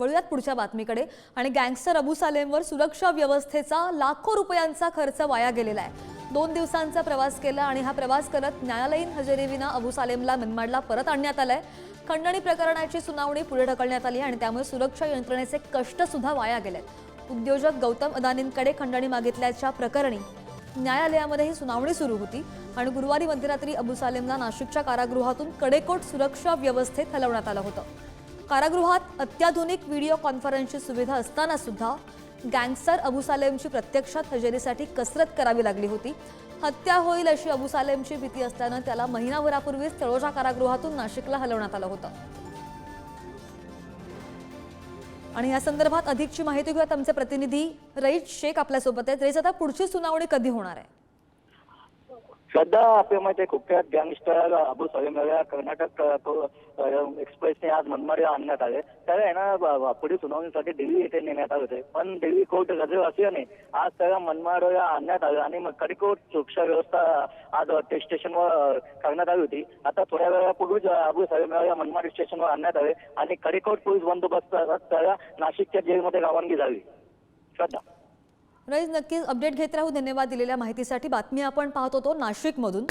वळूयात पुढच्या बातमीकडे। आणि गँगस्टर अबू सालेमवर सुरक्षा व्यवस्थेचा लाखो रुपयांचा खर्च वाया गेलेला आहे। 2 दिवसांचा प्रवास केला आणि हा प्रवास करत न्यायालयीन हजेरीविना अबू सालेमला मनमाडला परत आणण्यात आलंय। खंडणी प्रकरणाची सुनावणी पुढे ढकलण्यात आली आणि त्यामुळे सुरक्षा यंत्रणेचे कष्ट सुद्धा वाया गेलेत। उद्योजक गौतम अदानींकडे खंडणी मागितल्याच्या प्रकरणी न्यायालयामध्ये ही सुनावणी सुरू होती आणि गुरुवारी मध्यरात्री अबू सालेमला नाशिकच्या कारागृहातून कडेकोट सुरक्षा व्यवस्थेत हलवण्यात आलं होतं। कारागृहात अत्याधुनिक व्हिडिओ कॉन्फरन्सची सुविधा असताना सुद्धा गँगस्टर अबू सालेमची प्रत्यक्षात हजेरीसाठी कसरत करावी लागली होती। हत्या होईल अशी अबू सालेमची भीती असल्यानं त्याला महिनाभरापूर्वीच तळोजा कारागृहातून नाशिकला हलवण्यात आलं होतं। आणि या संदर्भात अधिकची माहिती घेऊयात आमचे प्रतिनिधी रईस शेख आपल्यासोबत आहेत। रईस, आता पुढची सुनावणी कधी होणार आहे? सध्या आपल्यामध्ये कुख्यात गँगस्टर अबू सालेम याला कर्नाटक एक्सप्रेसने आज मनमाड आणण्यात आले। त्याला आहे ना पुढील सुनावणीसाठी दिल्ली येथे नेण्यात आले होते, पण दिल्ली कोर्ट गजर असल्याने आज त्याला मनमाड आणण्यात आलं आणि मग कडेकोट सुरक्षा व्यवस्था आज स्टेशनवर करण्यात आली होती। आता थोड्या वेळापूर्वीच अबू सालेम याला मनमाड स्टेशनवर आणण्यात आले आणि कडेकोट पोलीस बंदोबस्त त्याला नाशिकच्या जेलमध्ये रवानगी झाली। श्रद्धा, रईस, नक्कीच अपडेट घेत राहू। धन्यवाद दिलेल्या माहितीसाठी। बातमी आपण पाहत होतो नाशिकमधून।